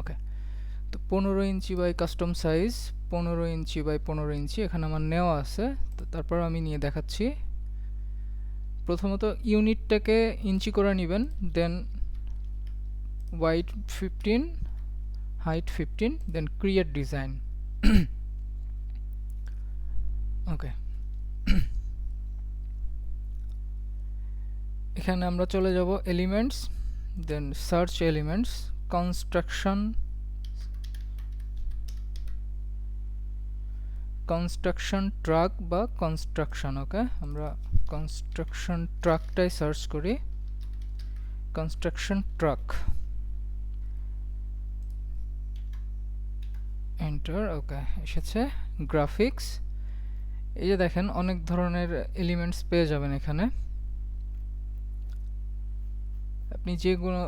ওকে, তো 15 inch by custom size 15 inch by 15 inch এখানে আমার নেওয়া আছে। তো তারপর আমি নিয়ে দেখাচ্ছি। প্রথমত ইউনিটটাকে ইঞ্চি করে নেবেন, দেন ওয়াইড 15, হাইট 15, দেন ক্রিয়েট ডিজাইন। ওকে, এখানে আমরা চলে যাব এলিমেন্টস, দেন সার্চ এলিমেন্টস, কনস্ট্রাকশন ট্রাক বা কনস্ট্রাকশন। ওকে, আমরা কনস্ট্রাকশন ট্রাকটাই সার্চ করি, কনস্ট্রাকশন ট্রাক, এন্টার। ওকে, এসেছে গ্রাফিক্স। এই যে দেখেন অনেক ধরনের এলিমেন্টস পেয়ে যাবেন এখানে, আপনি যেগুলো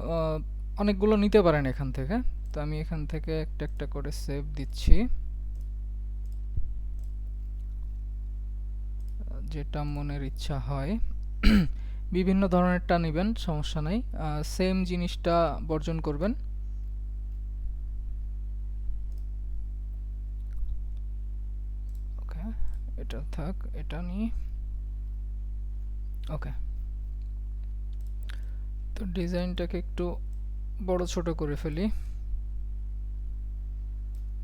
অনেকগুলো নিতে পারেন এখান থেকে। তো আমি এখান থেকে একটা একটা করে সেভ দিচ্ছি, যেটা মনের ইচ্ছা হয়। বিভিন্ন ধরনেরটা নেবেন, সমস্যা নাই, সেম জিনিসটা বর্জন করবেন। ওকে, এটা থাক, এটা নিই। ওকে, তো ডিজাইনটাকে একটু বড় ছোট করে ফেলি,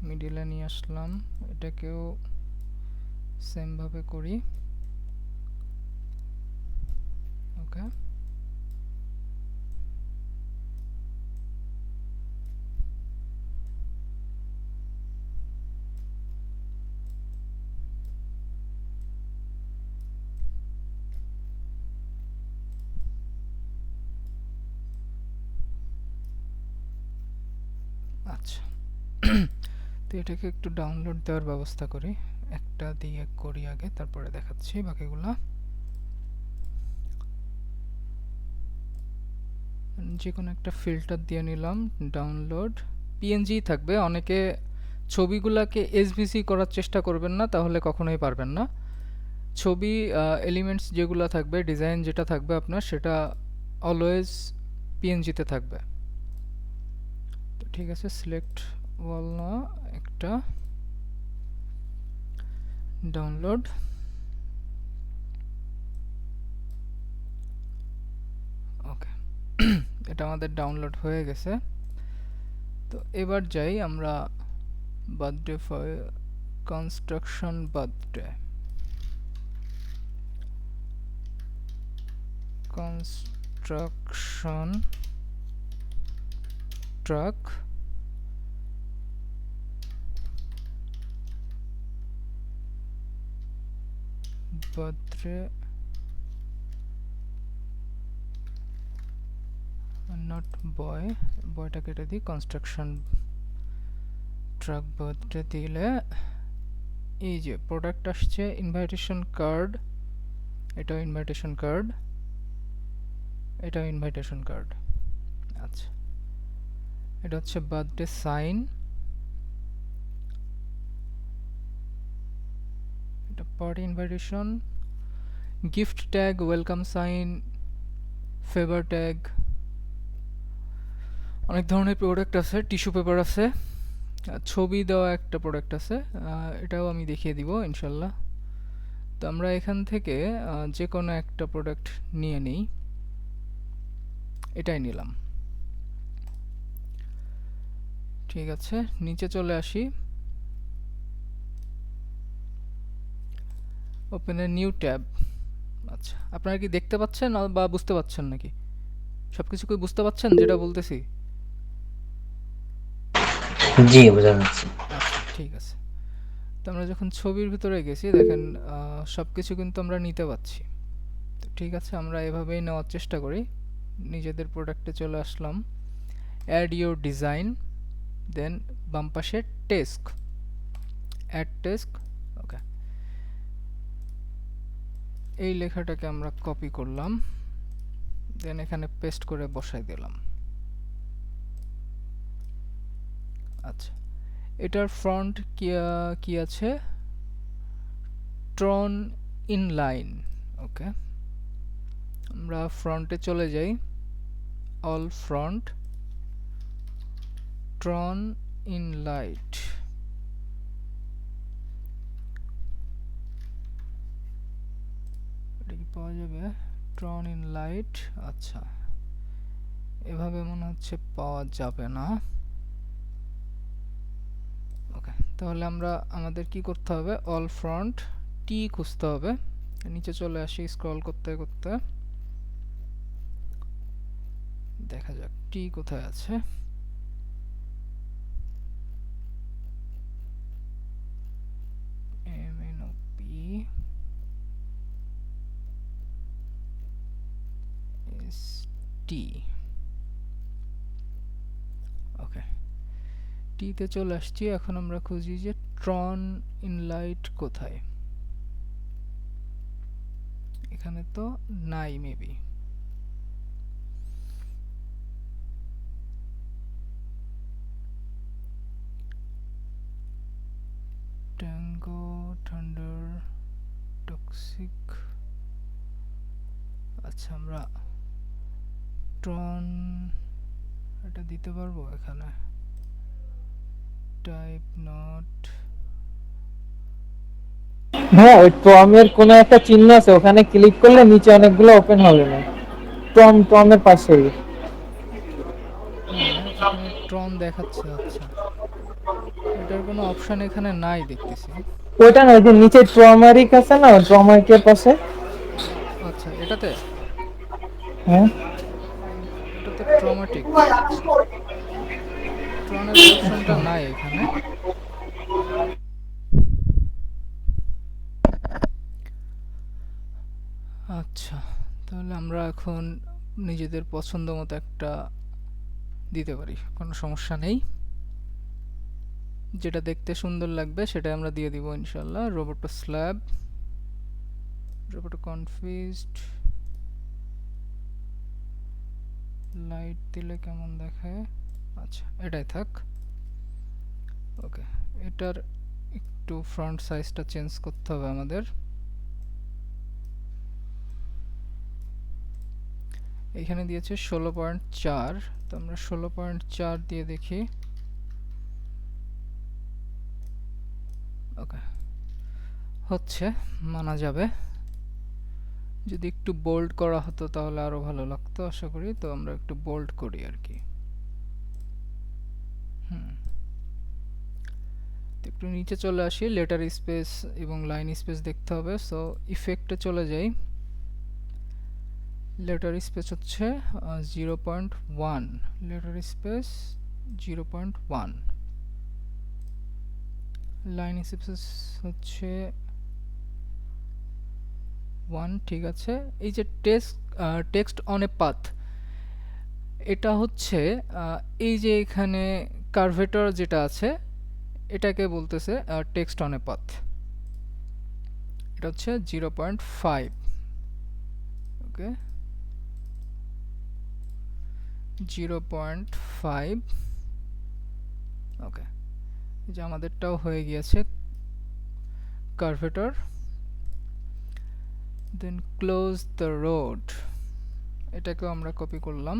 মিডিলে নিয়ে আসলাম, এটাকেও সেম ভাবে করি। ওকে, আচ্ছা। তো এটাকে একটু ডাউনলোড দেওয়ার ব্যবস্থা করি, একটা দিয়ে করি আগে, তারপরে দেখাচ্ছি বাকিগুলা। যে কোনো একটা ফিল্টার দিয়ে নিলাম, ডাউনলোড পিএনজি থাকবে। অনেকে ছবিগুলাকে এসভিসি করার চেষ্টা করবেন না, তাহলে কখনোই পারবেন না। ছবি এলিমেন্টস যেগুলো থাকবে, ডিজাইন যেটা থাকবে আপনার, সেটা অলওয়েজ পিএনজিতে থাকবে। তো ঠিক আছে, সিলেক্ট ওয়াল না, একটা ডাউনলোড। ওকে, এটা আমাদের ডাউনলোড হয়ে গেছে। তো এবার যাই আমরা birthday construction birthday, construction truck, birthday not boy, বয়টা কেটে দিই, কনস্ট্রাকশন ট্রাক বার্থডে দিলে এই যে প্রোডাক্ট আসছে, ইনভাইটেশন কার্ড, এটাও ইনভাইটেশন কার্ড, এটাও ইনভাইটেশন কার্ড। আচ্ছা, এটা হচ্ছে বার্থডে সাইন, এটা party invitation, gift tag, welcome sign, favour tag, অনেক ধরনের প্রোডাক্ট আছে, টিস্যু পেপার আছে, ছবি দেওয়া একটা প্রোডাক্ট আছে, এটাও আমি দেখিয়ে দিব ইনশাল্লাহ। তো আমরা এখান থেকে যে কোনো একটা প্রোডাক্ট নিয়ে নিই, এটাই নিলাম। ঠিক আছে, নিচে চলে আসি, ওপেন এ নিউ ট্যাব। আচ্ছা, আপনারা কি দেখতে পাচ্ছেন বা বুঝতে পাচ্ছেন নাকি? সবকিছু কি বুঝতে পাচ্ছেন যেটা বলতেছি? জি, বোঝা যাচ্ছে। আচ্ছা, ঠিক আছে। তো আমরা যখন ছবির ভিতরে গেছি, দেখেন সবকিছু কিন্তু আমরা নিতে পাচ্ছি। তো ঠিক আছে, আমরা এভাবেই নেওয়ার চেষ্টা করি। নিজেদের প্রোডাক্টে চলে আসলাম, অ্যাড ইউর ডিজাইন, দেন বাম পাশে টেস্ক, অ্যাড টেস্ক। ওকে, এই লেখাটাকে আমরা কপি করলাম, দেন এখানে পেস্ট করে বসাই দিলাম। আচ্ছা, এটার ফ্রন্ট কি আছে, ট্রন ইনলাইন। ওকে, আমরা ফ্রন্টে চলে যাই, অল ফ্রন্ট, ট্রন ইন লাইট, এটা কি পাওয়া যাবে? ট্রন ইন লাইট, আচ্ছা এভাবে মনে হচ্ছে পাওয়া যাবে না। ওকে, তাহলে আমরা আমাদের কি করতে হবে, অল ফ্রন্ট টি খুঁজতে হবে। নিচে চলে আসি স্ক্রল করতে করতে, দেখা যাক টি কোথায় আছে। MNOP ST, ওকে টিতে চলে আসছি। এখন আমরা খুঁজি যে ট্রন ইনলাইট কোথায়, এখানে তো নাই মেবি। ট্যাঙ্গো থান্ডার টক্সিক, আচ্ছা আমরা ট্রন এটা দিতে পারবো এখানে, টাইপ নট, হ্যাঁ, ওই টমের কোনো একটা চিহ্ন আছে, ওখানে ক্লিক করলে নিচে অনেকগুলো ওপেন হবে না। টমের পাশেই। মানে এখানে ট্রন দেখাচ্ছে, আচ্ছা এটার কোনো অপশন এখানে নাই দেখতেছি। ওইটা না, ওই যে নিচে ট্রমারিক আছে না, ট্রমারিকের পাশে। আচ্ছা এটাতে, হ্যাঁ, এটা তো ট্রমাটিক, ট্রনের ওই অপশনটা নাই এখানে। আচ্ছা তাহলে আমরা এখন নিজেদের পছন্দ মতো একটা দিতে পারি, কোনো সমস্যা নেই। যেটা দেখতে সুন্দর লাগবে সেটা আমরা দিয়ে দিব ইনশাল্লাহ। Roboto slab, Roboto confused, light দিলে কেমন দেখায়, আচ্ছা এটাই থাক। ওকে, এটার একটু ফ্রন্ট সাইজটা চেঞ্জ করতে হবে আমাদের। এখানে দিয়েছে 16.4, তো আমরা 16.4 দিয়ে দেখি। ওকে হচ্ছে, মানা যাবে। যদি একটু বোল্ড করা হতো তাহলে আরো ভালো লাগতো আশা করি, তো আমরা একটু বোল্ড করি আর কি। একটু নিচে চলে আসি, লেটার স্পেস এবং লাইন স্পেস দেখতে হবে। সো ইফেক্টে চলে যাই, লেটার স্পেস হচ্ছে 0.1, লেটার স্পেস 0.1, লাইন স্পেস হচ্ছে 1, ঠিক আছে। এই যে টেক্সট অন এ পাথ, এটা হচ্ছে এই যে এখানে কার্ভেটর যেটা আছে এটাকে বলতেছে টেক্সট অন এ পাথ। এটা হচ্ছে 0.5, ওকে 0.5, ওকে যে আমাদেরটাও হয়ে গিয়েছে কার্ভেটর। দেন ক্লোজ দ্য রোড, এটাকেও আমরা কপি করলাম,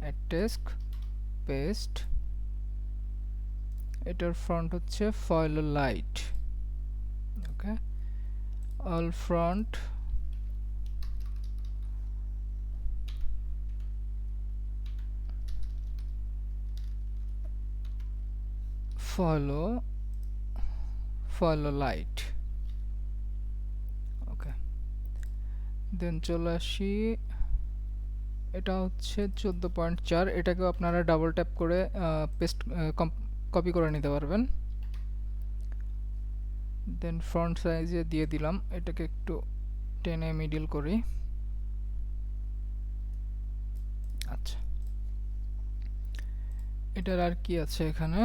অ্যাড টেক্সট পেস্ট, এটার ফ্রন্ট হচ্ছে foil light, okay all front follow light, okay then চলে আসি। এটা হচ্ছে 14.4, এটাকেও আপনারা ডাবল ট্যাপ করে পেস্ট কপি করে নিতে পারবেন। দেন ফ্রন্ট সাইজে দিয়ে দিলাম, এটাকে একটু টেনে মিডল করি। আচ্ছা এটার আর কি আছে এখানে,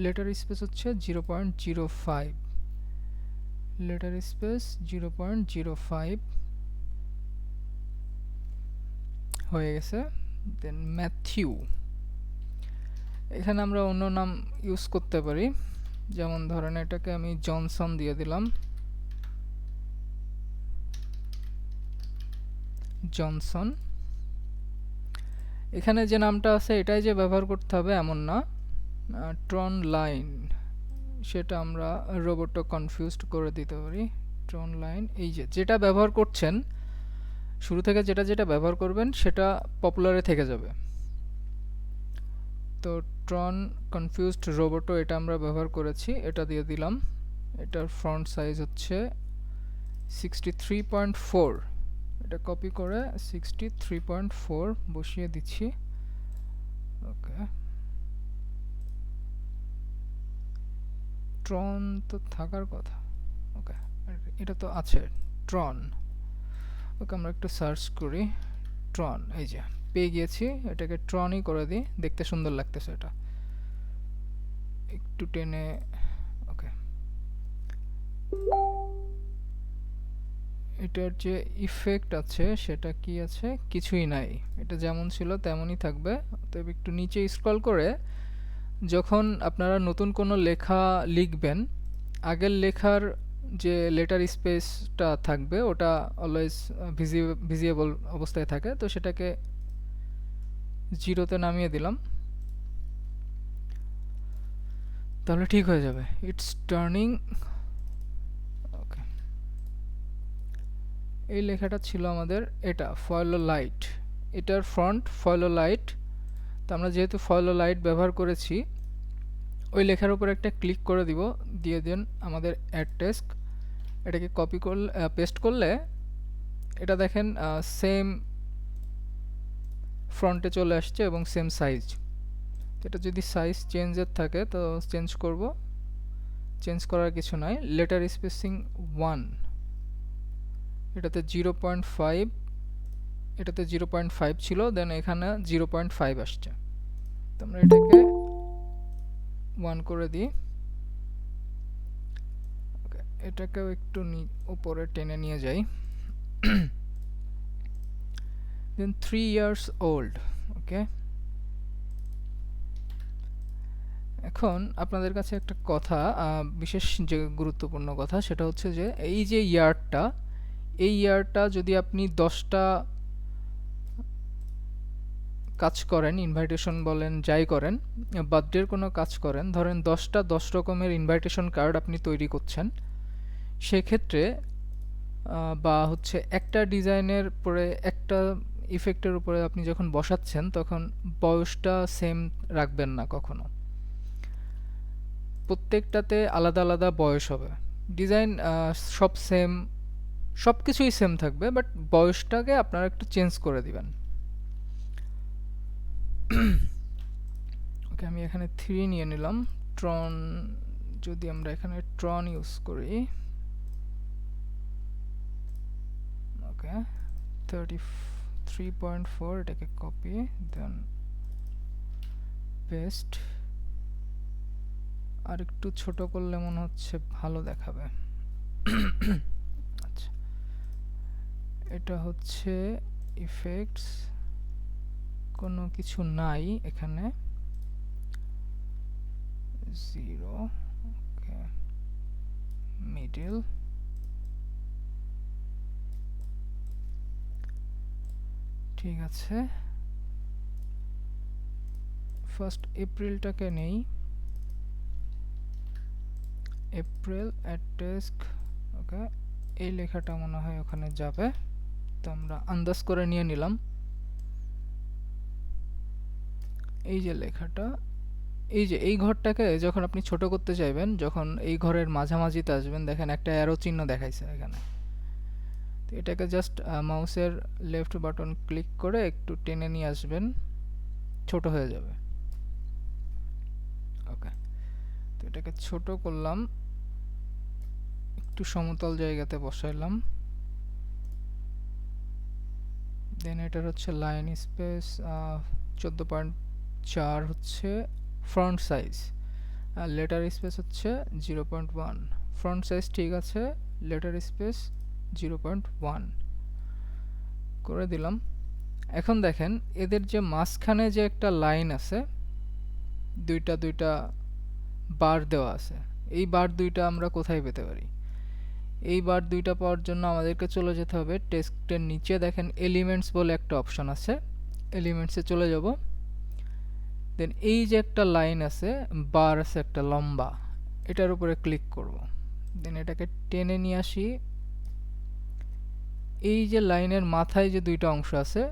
লেটার স্পেস হচ্ছে 0.05, লেটার স্পেস 0.05 হয়ে গেছে। দেন ম্যাথিউ, এখানে আমরা অন্য নাম ইউজ করতে পারি, যেমন ধরেন এটাকে আমি জনসন দিয়ে দিলাম, জনসন। এখানে যে নামটা আছে এটাই যে ব্যবহার করতে হবে এমন না। ট্রন লাইন, সেটা আমরা রোবটও কনফিউজড করে দিতে পারি। ট্রন লাইন, এই যে যেটা ব্যবহার করছেন শুরু থেকে যেটা যেটা ব্যবহার করবেন সেটা পপুলারে থেকে যাবে। তো ট্রন কনফিউজড রোবটও এটা আমরা ব্যবহার করেছি, এটা দিয়ে দিলাম। এটার ফ্রন্ট সাইজ হচ্ছে 63.4, এটা কপি করে 63.4 বসিয়ে দিচ্ছি। ওকে, ট্রন তো থাকার কথা। ওকে, এটা তো আছে ট্রন। ওকে, আমরা একটু সার্চ করি ট্রন, এই যে পেয়ে গিয়েছি। এটাকে ট্রনই করে দিই, দেখতে সুন্দর লাগতেছে এটা। একটু টেনে, ওকে, এটার যে ইফেক্ট আছে সেটা কি আছে, কিছুই নাই, এটা যেমন ছিল তেমনই থাকবে। তবে একটু নিচে স্ক্রল করে যখন আপনারা নতুন কোনো লেখা লিখবেন, আগের লেখার যে লেটার স্পেসটা থাকবে ওটা অলওয়েজ ভিজিবল অবস্থায় থাকে, তো সেটাকে জিরোতে নামিয়ে দিলাম, তাহলে ঠিক হয়ে যাবে। It's turning. ওকে, এই লেখাটা ছিল আমাদের, এটা ফয়েলো লাইট, এটার ফ্রন্ট ফয়েলো লাইট। তো আমরা যেহেতু ফয়েলো লাইট ব্যবহার করেছি, ওই লেখার উপর একটা ক্লিক করে দিব, দিয়ে দেন আমাদের অ্যাড টেক্সট। এটাকে কপি করলে, পেস্ট করলে এটা দেখেন সেম ফ্রন্টে চলে আসছে এবং সেম সাইজ। এটা যদি সাইজ চেঞ্জের থাকে তো চেঞ্জ করব, চেঞ্জ করার কিছু নাই। লেটার স্পেসিং 1, এটাতে 0.5, এটাতে 0.5 ছিল, দেন এখানে 0.5 আসছে। তো আমরা এটাকে 1 করে দিই। ওকে, এটাকেও একটু উপরে টেনে নিয়ে যাই। দেন 3 years old। ওকে, এখন আপনাদের কাছে একটা কথা, বিশেষ যে গুরুত্বপূর্ণ কথা, সেটা হচ্ছে যে এই যে ইয়ারটা, এই ইয়ারটা যদি আপনি 10টা কাজ করেন, ইনভাইটেশন বলেন যাই করেন, বার্থডের কোনো কাজ করেন, ধরেন 10টা 10 রকমের ইনভাইটেশন কার্ড আপনি তৈরি করছেন, সেক্ষেত্রে বা হচ্ছে একটা ডিজাইনের পরে একটা ইফেক্টের উপরে আপনি যখন বসাচ্ছেন তখন বয়সটা সেম রাখবেন না কখনো, প্রত্যেকটাতে আলাদা আলাদা বয়স হবে। ডিজাইন সব সেম, সব কিছুই সেম থাকবে, বাট বয়সটাকে আপনারা একটু চেঞ্জ করে দিবেন। ওকে, আমি এখানে 3 নিয়ে নিলাম। ট্রন, যদি আমরা এখানে ট্রন ইউজ করি, ওকে, 33.4, এটাকে কপি দেন পেস্ট। আর একটু ছোট করলে মনে হচ্ছে ভালো দেখাবে। আচ্ছা, এটা হচ্ছে ইফেক্টস, কোনো কিছু নাই এখানে, 0, ওকে, মিডল, ঠিক আছে। ফার্স্ট এপ্রিলটাকে নেই, এপ্রিল অ্যাট ডেস্ক। ওকে, এই লেখাটা মনে হয় ওখানে যাবে, তো আমরা আন্দাজ করে নিয়ে নিলাম। এই যে লেখাটা, এই যে এই ঘরটাকে যখন আপনি ছোট করতে চাইবেন, যখন এই ঘরের মাঝামাঝিতে আসবেন, দেখেন একটা অ্যারো চিহ্ন দেখাইছে এখানে, তো এটাকে জাস্ট মাউসের লেফট বাটন ক্লিক করে একটু টেনে নিয়ে আসবেন, ছোট হয়ে যাবে। ওকে, তো এটাকে ছোট করলাম, একটু সমতল জায়গাতে বসাইলাম। দেন এটার হচ্ছে লাইন স্পেস 14.4 হচ্ছে ফ্রন্ট সাইজ, আর লেটার স্পেস হচ্ছে 0.1। ফ্রন্ট সাইজ ঠিক আছে, লেটার স্পেস 0.1 করে দিলাম। এখন দেখেন এদের যে মাঝখানে যে একটা লাইন আছে, দুইটা দুইটা বার দেওয়া আছে, এই বার দুইটা আমরা কোথায় পেতে পারি? এই বার দুইটা পাওয়ার জন্য আমাদেরকে চলে যেতে হবে টেক্সটের নিচে, দেখেন এলিমেন্টস বলে একটা অপশন আছে, এলিমেন্টসে চলে যাব। দেন এই যে একটা লাইন আছে, বার আছে একটা লম্বা, এটার উপরে ক্লিক করব। দেন এটাকে টেনে নিয়ে আসি। এই যে লাইনের মাথায় যে দুইটা অংশ আছে,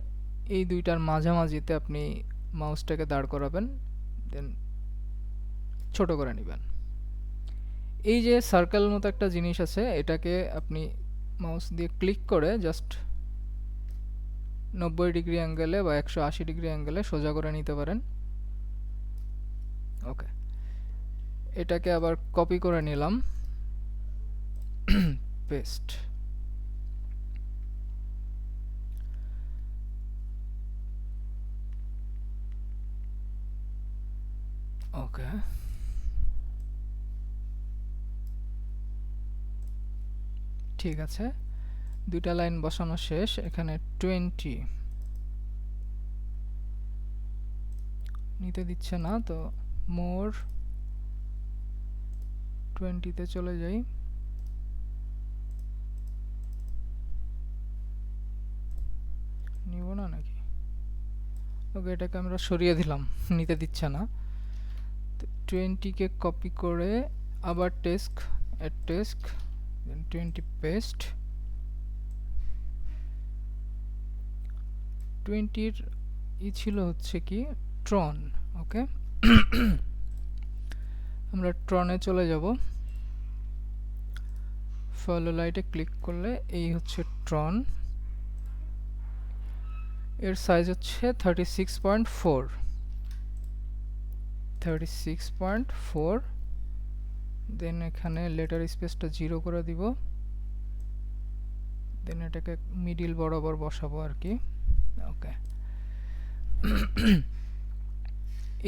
এই দুইটার মাঝামাঝিতে আপনি মাউসটাকে দাঁড় করাবেন, দেন ছোট করে নেবেন। এই যে সার্কেল মতো একটা জিনিস আছে, এটাকে আপনি মাউস দিয়ে ক্লিক করে জাস্ট 90 ডিগ্রি অ্যাঙ্গেলে বা 180 ডিগ্রি অ্যাঙ্গেলে সোজা করে নিতে পারেন। ওকে, এটাকে আবার কপি করে নিলাম, পেস্ট। ওকে, ঠিক আছে, দুইটা লাইন বসানো শেষ। এখানে 20 নিতে দিচ্ছে না, তো মোর 20-তে চলে যাই। নিব না নাকি? ওকে, এটাকে আমরা সরিয়ে দিলাম, নিতে দিচ্ছে না। 20-কে কপি করে আবার টেস্ক, এড টেস্ক, দেন 20 পেস্ট। 20-র ছিল হচ্ছে কি ট্রন। ওকে, আমরা ট্রনে চলে যাব। ফলো লাইটে ক্লিক করলে এই হচ্ছে ট্রন। এর সাইজ হচ্ছে 36.4। দেন এখানে লেটার স্পেসটা 0 করে দিব। দেন এটাকে মিডিল বরাবর বসাবো আর কি। ওকে,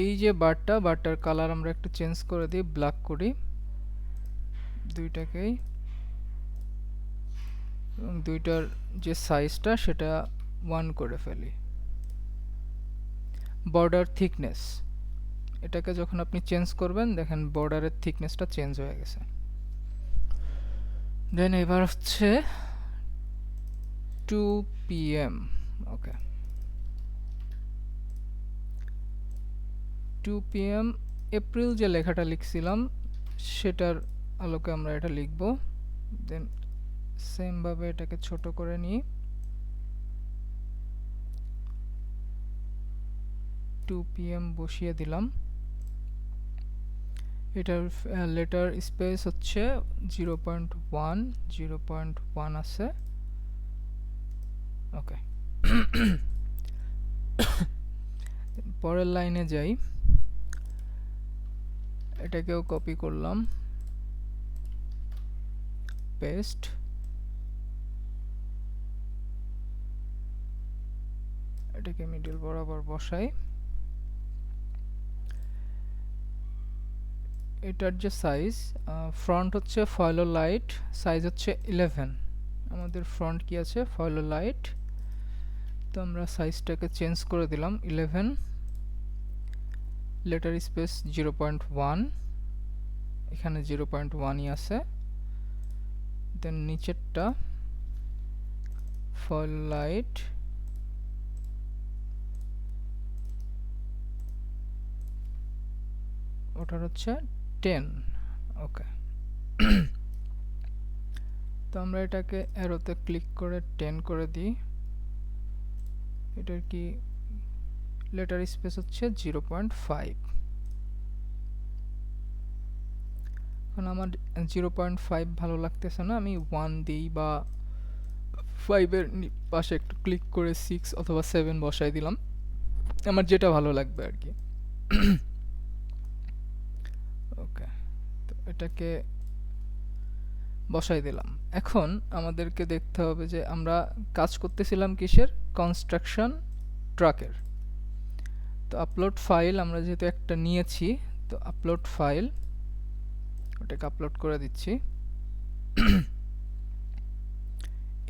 এই যে বারটার কালার আমরা একটু চেঞ্জ করে দিই, ব্ল্যাক করি দুইটাকেই, এবং দুইটার যে সাইজটা সেটা 1 করে ফেলি। বর্ডার থিকনেস, এটাকে যখন আপনি চেঞ্জ করবেন, দেখেন বর্ডারের থিকনেসটা চেঞ্জ হয়ে গেছে। দেন এবার হচ্ছে 2 PM। ওকে, 2 PM এপ্রিল যে লেখাটা লিখছিলাম সেটার আলোকে আমরা এটা লিখব। দেন সেম ভাবে এটাকে ছোট করে নিই, 2 PM বসিয়ে দিলাম। এটার লেটার স্পেস হচ্ছে 0.1 আছে। ওকে, পরের লাইনে যাই, এটাকেও কপি করলাম, পেস্ট। এটাকে মিডল বরাবর বসাই। এটার যে সাইজ, ফ্রন্ট হচ্ছে ফয়েলো লাইট, সাইজ হচ্ছে 11। আমাদের ফ্রন্ট কি আছে, ফয়েলো লাইট, তো আমরা সাইজটাকে চেঞ্জ করে দিলাম 11। লেটার স্পেস 0.1, এখানে 0.1ই আছে। দেন নিচেরটা ফয়েল লাইট, ওটার হচ্ছে 10। ওকে, তো আমরা এটাকে অ্যারোতে ক্লিক করে 10 করে দিই। এটার কি লেটার স্পেস হচ্ছে 0.5। এখন আমার 0.5 ভালো লাগতেছে না, আমি 1 দিই, বা 5-এর পাশে একটু ক্লিক করে 6 অথবা 7 বসাই দিলাম, আমার যেটা ভালো লাগবে আর কি। ওকে, তো এটাকে বসাই দিলাম। এখন আমাদেরকে দেখতে হবে যে আমরা কাজ করতেছিলাম কিসের, কনস্ট্রাকশন ট্রাকের। তো আপলোড ফাইল আমরা যেহেতু একটা নিয়েছি, তো আপলোড ফাইল, ওটাকে আপলোড করে দিচ্ছি।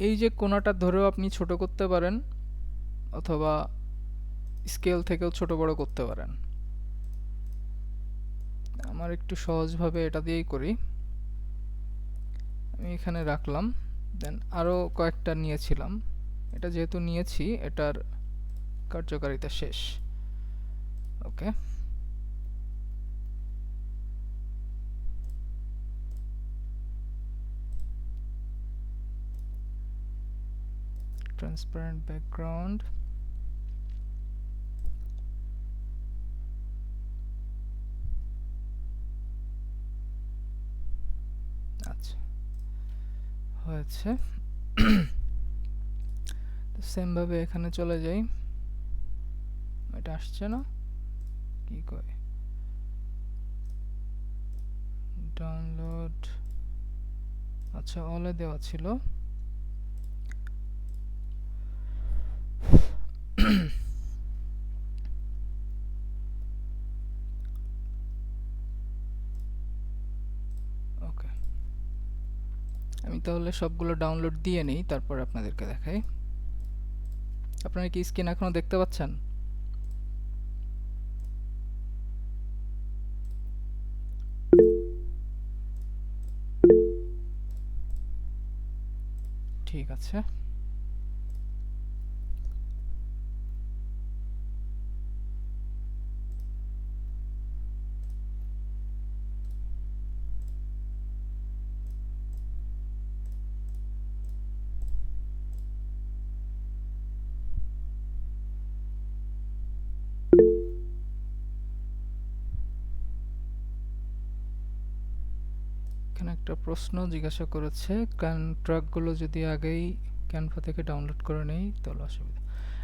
এই যে কোণাটা ধরেও আপনি ছোট করতে পারেন, অথবা স্কেল থেকেও ছোট বড় করতে পারেন। আমার একটু সহজভাবে এটা দিয়েই করি, আমি এখানে রাখলাম। দেন আরও কয়েকটা নিয়েছিলাম, এটা যেহেতু নিয়েছি এটার কার্যকারিতা শেষ। ওকে, ট্রান্সপারেন্ট ব্যাকগ্রাউন্ড, আচ্ছা হয়েছে। সেম ভাবে এখানে চলে যাই, এটা আসছে না কি কয়, ডাউনলোড, আচ্ছা অলে দেওয়া ছিল। ওকে, আমি তাহলে সবগুলো ডাউনলোড দিয়ে নেই, তারপর আপনাদেরকে দেখাই। আপনারা কি স্ক্রিন এখনো দেখতে পাচ্ছেন? ঠিক আছে, এখানে একটা প্রশ্ন জিজ্ঞাসা করেছে, ট্র্যাকগুলো যদি আগেই ক্যানভা থেকে ডাউনলোড করে নেই তাহলে অসুবিধা?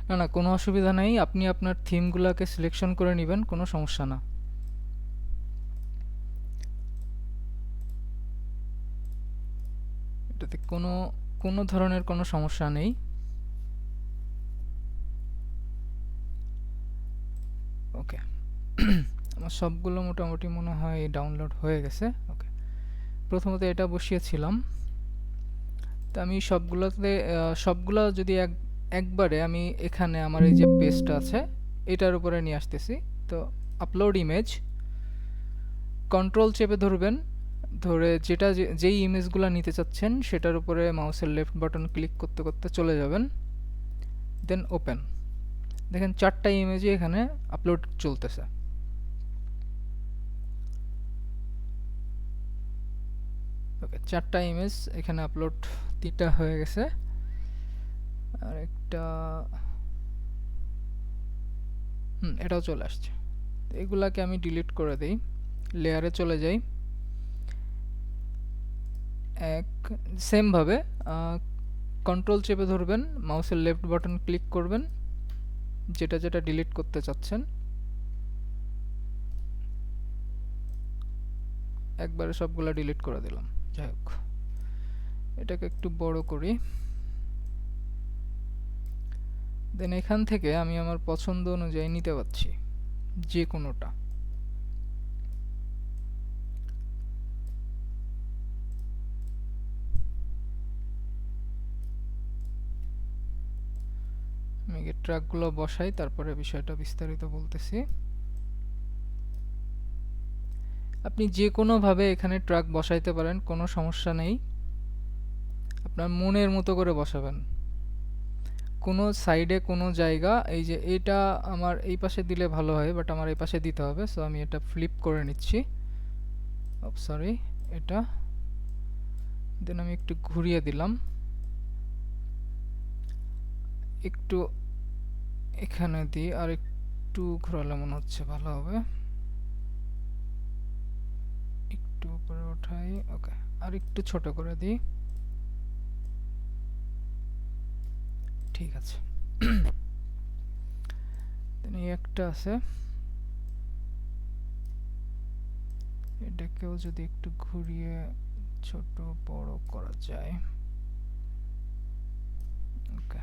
না না, কোনো অসুবিধা নেই, আপনি আপনার থিমগুলোকে সিলেকশন করে নেবেন, কোনো সমস্যা না। এটাতে কোনো কোনো ধরনের কোনো সমস্যা নেই। ওকে, আমার সবগুলো মোটামুটি মনে হয় ডাউনলোড হয়ে গেছে। ওকে, প্রথমত এটা বসিয়েছিলাম, তো আমি সবগুলো যদি একবারে আমি এখানে আমার এই যে পেজটা আছে এটার উপরে নিয়ে আসতেছি। তো আপলোড ইমেজ, কন্ট্রোল চেপে ধরবেন, ধরে যেই ইমেজগুলো নিতে চাচ্ছেন সেটার উপরে মাউসের লেফট বাটন ক্লিক করতে করতে চলে যাবেন, দেন ওপেন। দেখেন 4টা ইমেজই এখানে আপলোড চলতেছে। ওকে, 4টা ইমেজ এখানে আপলোড, 3টা হয়ে গেছে, আর একটা এটাও চলে আসছে। এগুলাকে আমি ডিলিট করে দেই, লেয়ারে চলে যাই, সেম ভাবে কন্ট্রোল চেপে ধরবেন, মাউসের লেফট বাটন ক্লিক করবেন, যেটা ডিলিট করতে চাচ্ছেন, একবারে সবগুলা ডিলিট করে দিলাম। যাই হোক, এটাকে একটু বড় করি, দেন এখান থেকে আমি আমার পছন্দ অনুযায়ী নিতে পারছি যে কোনোটা। আমি ট্র্যাকগুলো বসাই, তারপরে বিষয়টা বিস্তারিত বলতেছি। আপনি যে কোনোভাবে এখানে ট্র্যাক বসাইতে পারেন, কোনো সমস্যা নেই, আপনার মনের মতো করে বসাবেন। কোনো সাইডে কোনো জায়গা, এই যে এটা আমার এই পাশে দিলে ভালো হয়, বাট আমার এই পাশে দিতে হবে, সো আমি এটা ফ্লিপ করে নিচ্ছি। সরি, এটা দেন আমি একটু ঘুরিয়ে দিলাম, একটু এখানে দিই, আর একটু ঘোরালে মনে হচ্ছে ভালো হবে, একটু উপরে ওঠাই। ওকে, আর একটু ছোট করে দিই, ঠিক আছে। এই একটা আছে, এটাকেও যদি একটু ঘুরিয়ে ছোট বড় করা যায়। ওকে,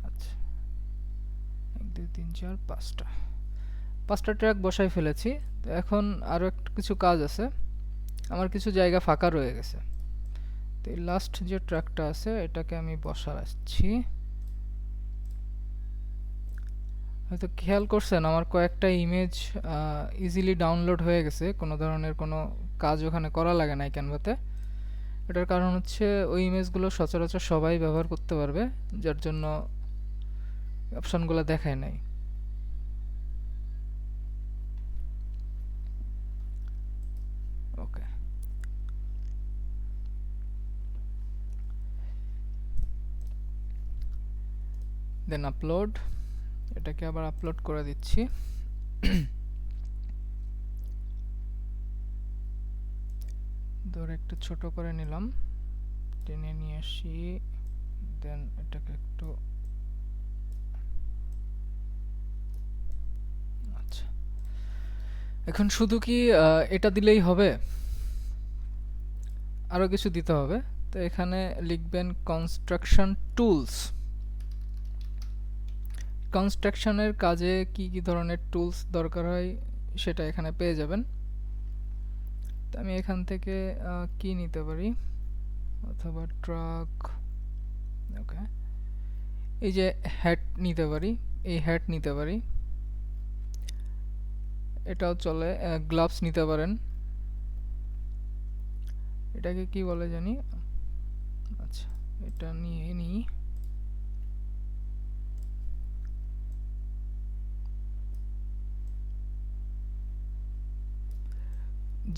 আচ্ছা 1 2 3 4 5টা ট্র্যাক বসাই ফেলেছি। তো এখন আরো কিছু কাজ আছে, আমার কিছু জায়গা ফাঁকা রয়ে গেছে। তো এই লাস্ট যে ট্র্যাকটা আছে এটাকে আমি বসাচ্ছি। হয়তো খেয়াল করছেন আমার কয়েকটা ইমেজ ইজিলি ডাউনলোড হয়ে গেছে, কোনো ধরনের কোনো কাজ ওখানে করা লাগে না ক্যানভাতে। এটার কারণ হচ্ছে ওই ইমেজগুলো সচরাচর সবাই ব্যবহার করতে পারবে, যার জন্য অপশনগুলো দেখায় নাই। ওকে, দেন আপলোড, এটাকে আবার আপলোড করে দিচ্ছি। ধরে একটু ছোট করে নিলাম, টেনে নিয়ে আসি, দেন এটাকে একটু, আচ্ছা এখন শুধু কি এটা দিলেই হবে? আরো কিছু দিতে হবে। তো এখানে লিখবেন কনস্ট্রাকশন টুলস। কনস্ট্রাকশনের কাজে কি কি ধরনের টুলস দরকার হয় সেটা এখানে পেয়ে যাবেন। তো আমি এখান থেকে কি নিতে পারি, অথবা ট্রাক, ওকে, এই যে হ্যাট নিতে পারি, এই হ্যাট নিতে পারি, এটাও চলে। গ্লাভস নিতে পারেন, এটাকে কি বলে জানি, আচ্ছা এটা নিয়ে নিই।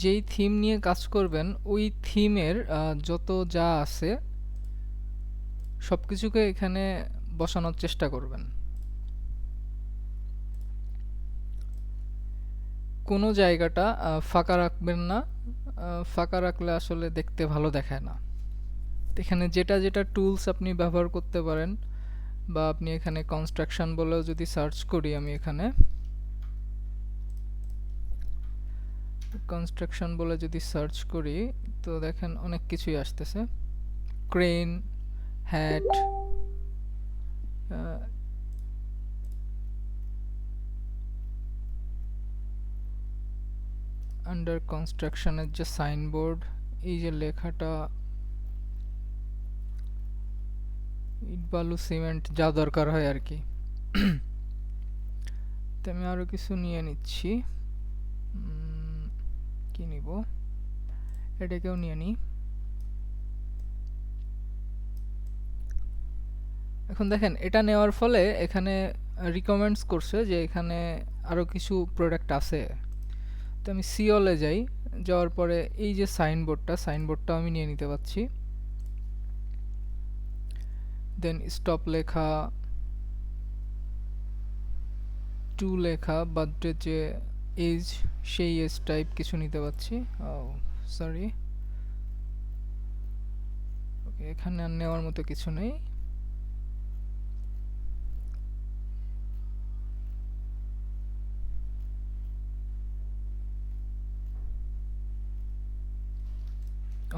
যেই থিম নিয়ে কাজ করবেন ওই থিমের যত যা আছে সবকিছুকে এখানে বসানোর চেষ্টা করবেন। কোনো জায়গাটা ফাঁকা রাখবেন না, ফাঁকা রাখলে আসলে দেখতে ভালো দেখায় না। এখানে যেটা যেটা টুলস আপনি ব্যবহার করতে পারেন, বা আপনি এখানে কনস্ট্রাকশন বলেও যদি সার্চ করি, আমি এখানে কনস্ট্রাকশন বলে যদি সার্চ করি, তো দেখেন অনেক কিছুই আসতেছে, ক্রেন, হ্যাট, আন্ডার কনস্ট্রাকশনের যে সাইনবোর্ড, এই যে লেখাটা, ইট বালু সিমেন্ট যা দরকার হয় আর কি। তো আমি আরো কিছু নিয়ে নিচ্ছি, কি নিব, এটাকেও নিয়ে নিই। এখন দেখেন এটা নেওয়ার ফলে এখানে রিকমেন্ডস করছে যে এখানে আরো কিছু প্রোডাক্ট আছে। তো আমি সিওলে যাই, যাওয়ার পরে এই যে সাইনবোর্ডটা আমি নিয়ে নিতে পারছি। দেন স্টপ লেখা, টু লেখা, বার্থডে যে এজ সেই এজ টাইপ কিছু নিতে পারছি। ও সরি, ওকে, এখানে আর নেওয়ার মতো কিছু নেই।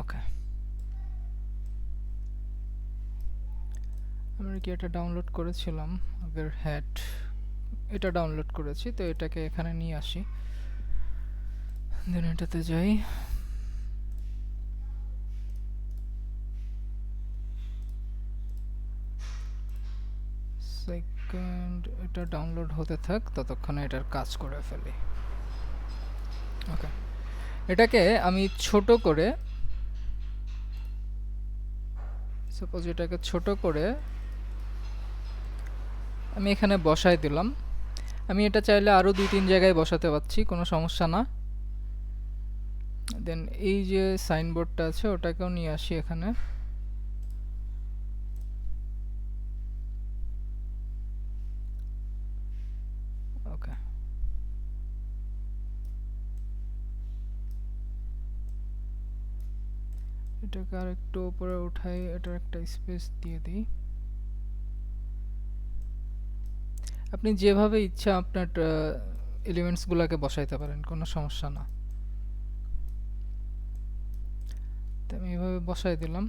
ওকে, আমরা কি এটা ডাউনলোড করেছিলাম আগের হ্যাট, এটা ডাউনলোড করেছি, তো এটাকে এখানে নিয়ে আসি, দেন এটাতে যাই। সেকেন্ড, এটা ডাউনলোড হতে থাক, ততক্ষণে এটার কাজ করে ফেলি। ওকে, এটাকে আমি ছোট করে, সাপোজ এটাকে ছোট করে আমি এখানে বসাই দিলাম। আমি এটা চাইলে আরো 2-3 জায়গায় বসাতে পারছি, কোনো সমস্যা না। দেন এই যে সাইনবোর্ডটা আছে ওটাকেও নিয়ে আসি এখানে। ওকে, এটাকে আর একটু উপরে উঠাই, এটার একটা স্পেস দিয়ে দিই। আপনি যেভাবে ইচ্ছা আপনার এলিমেন্টসগুলোকে বসাইতে পারেন, কোনো সমস্যা না। তো আমি এভাবে বসাই দিলাম,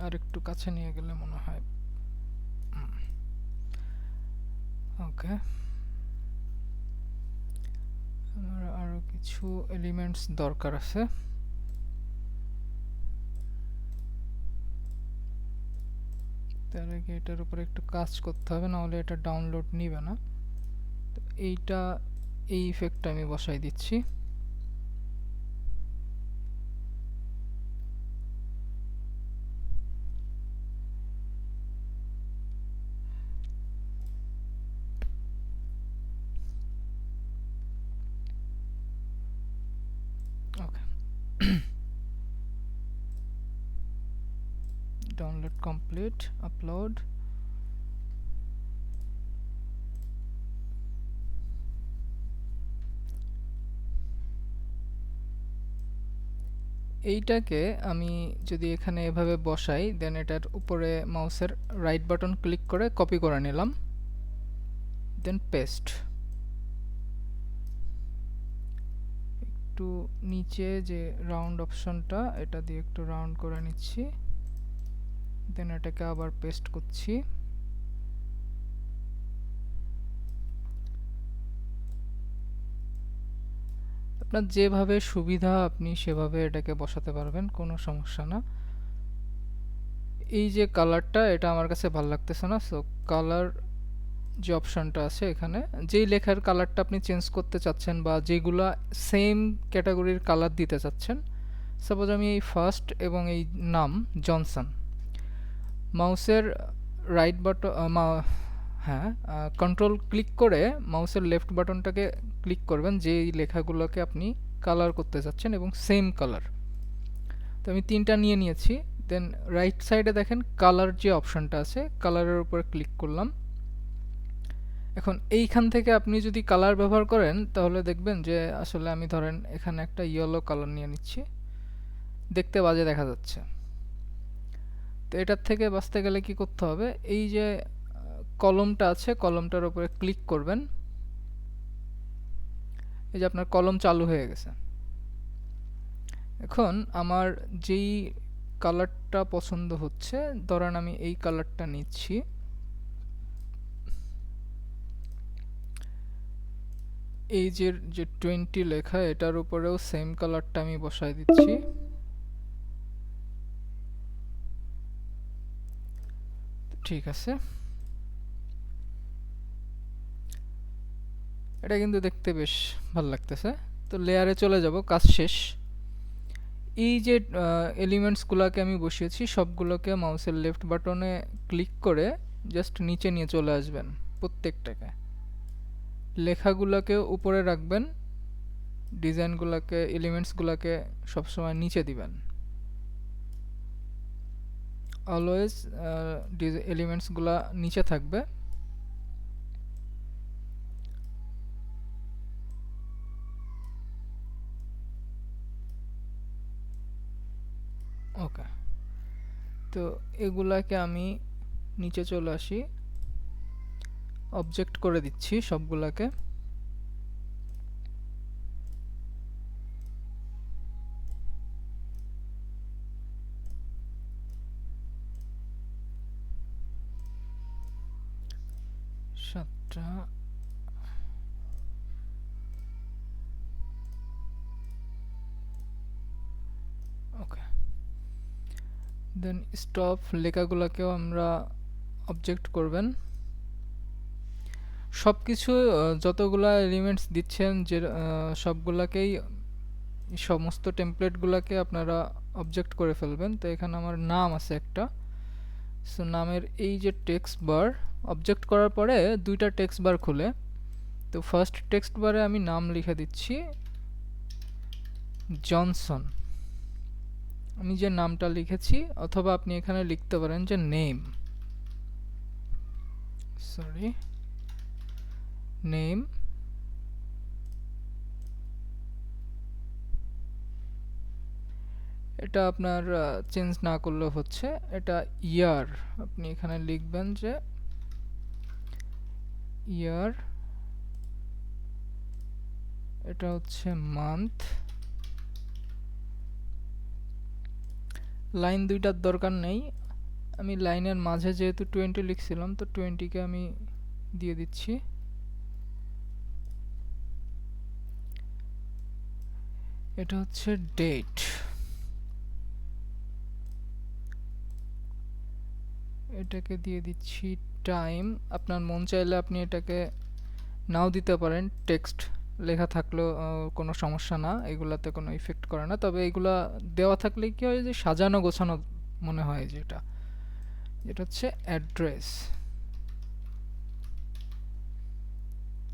আর একটু কাছে নিয়ে গেলে মনে হয়। ওকে, আমার আরো কিছু এলিমেন্টস দরকার আছে। তার আগে এটার উপরে একটু কাজ করতে হবে, নাহলে এটা ডাউনলোড নিবে না। তো এইটা, এই ইফেক্টটা আমি বসাই দিচ্ছি। Download complete, upload. এইটাকে আমি যদি এখানে এভাবে বসাই, দেন এটার উপরে মাউসের রাইট বাটন ক্লিক করে কপি করে নিলাম, দেন পেস্ট। একটু নিচে যে রাউন্ড অপশনটা, এটা দিয়ে একটু রাউন্ড করে নিচ্ছি, দেন এটাকে আবার পেস্ট করছি। আপনার যেভাবে সুবিধা আপনি সেভাবে এটাকে বসাতে পারবেন, কোনো সমস্যা না। এই যে কালারটা, এটা আমার কাছে ভালো লাগতেছে না, সো কালার যে অপশনটা আছে এখানে, যেই লেখার কালারটা আপনি চেঞ্জ করতে চাচ্ছেন বা যেগুলা সেম ক্যাটাগরির কালার দিতে চাচ্ছেন, সাপোজ আমি এই ফার্স্ট এবং এই নাম জনসন, মাউসের রাইট বাটন হ্যাঁ কন্ট্রোল ক্লিক করে মাউসের লেফট বাটনটাকে ক্লিক করবেন যে এই লেখাগুলোকে আপনি কালার করতে চাচ্ছেন এবং সেম কালার। তো আমি তিনটা নিয়ে নিয়েছি, দেন রাইট সাইডে দেখেন কালার যে অপশনটা আছে, কালারের উপরে ক্লিক করলাম। এখন এইখান থেকে আপনি যদি কালার ব্যবহার করেন তাহলে দেখবেন যে আসলে আমি ধরেন এখানে একটা ইয়েলো কালার নিয়ে নিচ্ছি, দেখতে বাজে দেখা যাচ্ছে। তো এটার থেকে বাঁচতে গেলে কি করতে হবে, এই যে কলমটা আছে কলমটার উপরে ক্লিক করবেন, এই যে আপনার কলম চালু হয়ে গেছে। এখন আমার যেই কালারটা পছন্দ হচ্ছে, ধরেন আমি এই কালারটা নিচ্ছি, এই যে 20 লেখা এটার উপরেও সেম কালারটা আমি বসায় দিচ্ছি। ঠিক আছে, এটা কিন্তু দেখতে বেশ ভালো লাগতেছে। তো লেয়ারে চলে যাব, কাজ শেষ। এই যে এলিমেন্টসগুলোকে আমি বসিয়েছি সবগুলোকে মাউসের লেফট বাটনে ক্লিক করে জাস্ট নিচে নিয়ে চলে আসবেন প্রত্যেকটাকে। লেখাগুলোকে উপরে রাখবেন, ডিজাইনগুলোকে এলিমেন্টসগুলোকে সবসময় নিচে দিবেন। অলওয়েজ এলিমেন্টসগুলো নিচে থাকবে। ওকে, তো এগুলাকে আমি নিচে চলে আসি, অবজেক্ট করে দিচ্ছি সবগুলাকে। সাতটা, ওকে, দেন স্টপ লেখাগুলোকেও আমরা অবজেক্ট করবেন। সব কিছু যতগুলা এলিমেন্টস দিচ্ছেন যে সবগুলাকেই, সমস্ত টেমপ্লেটগুলোকে আপনারা অবজেক্ট করে ফেলবেন। তো এখানে আমার নাম আছে একটা, সো নামের এই যে টেক্সট বার অবজেক্ট করার পরে দুইটা টেক্সট বার খুলে, তো ফার্স্ট টেক্সট বারে আমি নাম লিখে দিচ্ছি জনসন, আমি যে নামটা লিখেছি, অথবা আপনি এখানে লিখতে পারেন যে নেম, সরি নেম। এটা আপনার চেঞ্জ না করলেও হচ্ছে। এটা ইয়ার, আপনি এখানে লিখবেন যে ইয়ার, এটা হচ্ছে মান্থ। লাইন দুইটার দরকার নেই, আমি লাইনের মাঝে যেহেতু 20 লিখছিলাম তো 20কে আমি দিয়ে দিচ্ছি। এটা হচ্ছে ডেট, এটাকে দিয়ে দিচ্ছি টাইম। আপনার মন চাইলে আপনি এটাকে নাও দিতে পারেন, টেক্সট লেখা থাকলেও কোনো সমস্যা না, এগুলাতে কোনো ইফেক্ট করে না। তবে এগুলা দেওয়া থাকলে কি হয় যে সাজানো গোছানো মনে হয়, যেটা যেটা হচ্ছে অ্যাড্রেস।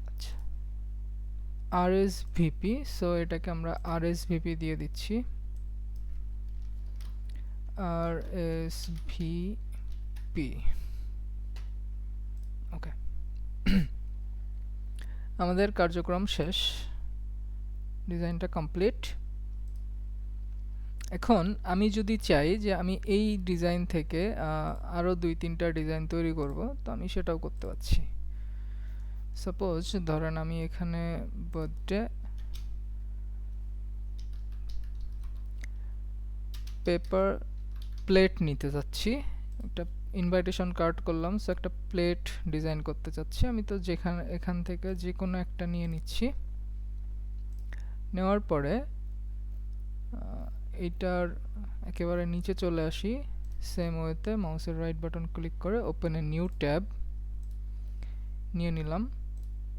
আচ্ছা, RSVP, সো এটাকে আমরা RSVP দিয়ে দিচ্ছি। আরএসভিপি। ওকে, আমাদের কার্যক্রম শেষ, ডিজাইনটা কমপ্লিট। এখন আমি যদি চাই যে আমি এই ডিজাইন থেকে আরও 2-3টা ডিজাইন তৈরি করব, তো আমি সেটাও করতে পারছি। সাপোজ ধরেন আমি এখানে বার্থডে পেপার প্লেট নিতে চাচ্ছি, একটা ইনভাইটেশন কার্ড করলাম, সো একটা প্লেট ডিজাইন করতে চাচ্ছি আমি। তো এখান থেকে যে কোনো একটা নিয়ে নিচ্ছি। নেওয়ার পরে এইটার একেবারে নিচে চলে আসি, সেম ওয়েতে মাউসের রাইট বাটন ক্লিক করে ওপেন এ নিউ ট্যাব নিয়ে নিলাম।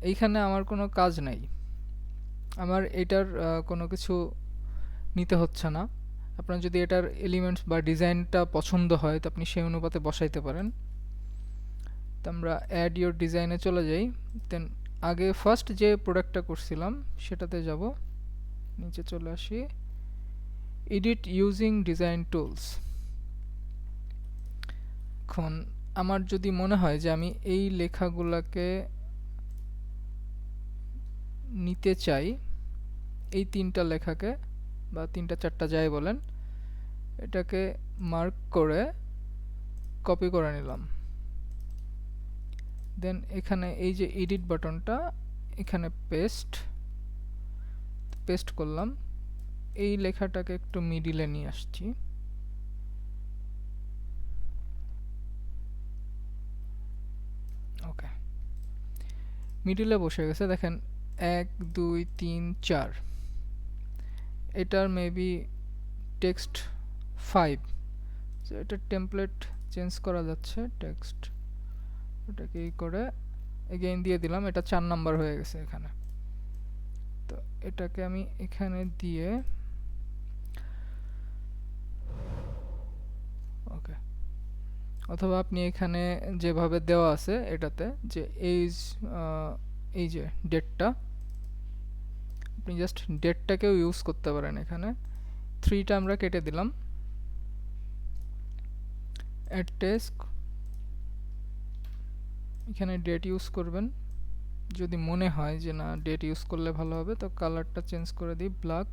এইখানে আমার কোনো কাজ নাই, আমার এটার কোনো কিছু নিতে হচ্ছে না। আপনার যদি এটার এলিমেন্টস বা ডিজাইনটা পছন্দ হয় তো আপনি সেই অনুপাতে বসাইতে পারেন। তো আমরা অ্যাড ইওর ডিজাইনে চলে যাই। দেন আগে ফার্স্ট যে প্রোডাক্টটা করছিলাম সেটাতে যাব, নিচে চলে আসি, এডিট ইউজিং ডিজাইন টুলস। এখন আমার যদি মনে হয় যে আমি এই লেখাগুলোকে নিতে চাই, এই 3টা লেখাকে বা 3টা-4টা যাই বলেন, এটাকে মার্ক করে কপি করে নিলাম। দেন এখানে এই যে এডিট বাটনটা, এখানে পেস্ট করলাম। এই লেখাটাকে একটু মিডিলে নিয়ে আসছি। ওকে, মিডিলে বসে গেছে, দেখেন 1 2 3 4। এটার মেবি টেক্সট 5, সো এটা টেমপ্লেট চেঞ্জ করা যাচ্ছে। টেক্সট ওটাকে এই করে এগেইন দিয়ে দিলাম, এটা 4 নাম্বার হয়ে গেছে এখানে। তো এটাকে আমি এখানে দিয়ে, ওকে, অথবা আপনি এখানে যেভাবে দেওয়া আছে এটাতে যে এই যে ডেটটা, আপনি জাস্ট ডেটটাকেও ইউজ করতে পারেন। এখানে 3টা আমরা কেটে দিলাম। অ্যাড টেক্সট, এখানে ডেট ইউজ করবেন। যদি মনে হয় যে না ডেট ইউজ করলে ভালো হবে, তো কালারটা চেঞ্জ করে দিই ব্ল্যাক।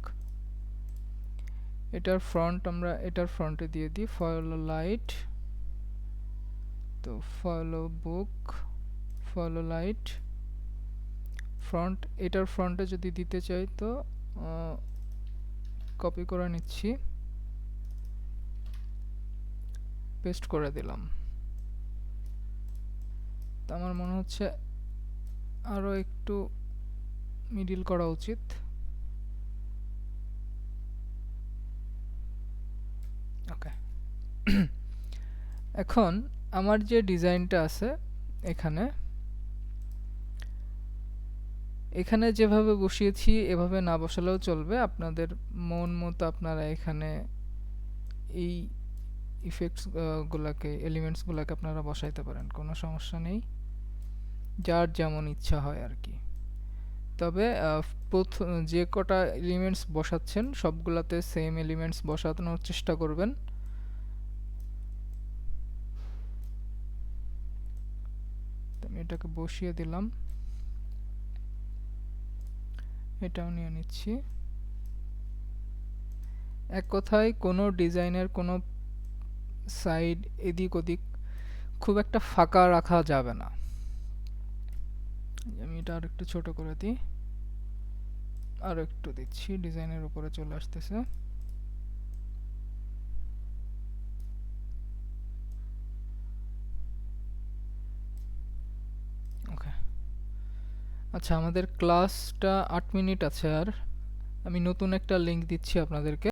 এটার ফ্রন্ট আমরা এটার ফ্রন্টে দিয়ে দিই ফলো লাইট, তো ফলো বুক, ফলো লাইট ফ্রন্ট। এটার ফ্রন্টে যদি দিতে চাই তো কপি করে নিচ্ছি, পেস্ট করে দিলাম। তো আমার মনে হচ্ছে আরও একটু মিডিল করা উচিত। ওকে, এখন আমার যে ডিজাইনটা আছে এখানে যেভাবে বসিয়েছি এভাবে না বসালেও চলবে, আপনাদের মন মতো আপনারা এখানে এই ইফেক্টস গুলাকে, এলিমেন্টস গুলাকে আপনারা বসাইতে পারেন, কোনো সমস্যা নেই, যার যেমন ইচ্ছা হয় আর কি। তবে যে কটা এলিমেন্টস বসাচ্ছেন সবগুলাতে সেম এলিমেন্টস বসানোর চেষ্টা করবেন। আমি এটাকে বসিয়ে দিলাম, এটাও নিয়ে নিচ্ছি। এক কথায় কোনো ডিজাইনের কোনো সাইড এদিক ওদিক খুব একটা ফাঁকা রাখা যাবে না। আমি এটা আর একটু ছোট করে দিই, আর একটু দিচ্ছি, ডিজাইনের উপরে চলে আসতেছে। ওকে, আচ্ছা, আমাদের ক্লাসটা 8 মিনিট আছে, আর আমি নতুন একটা লিংক দিচ্ছি আপনাদেরকে।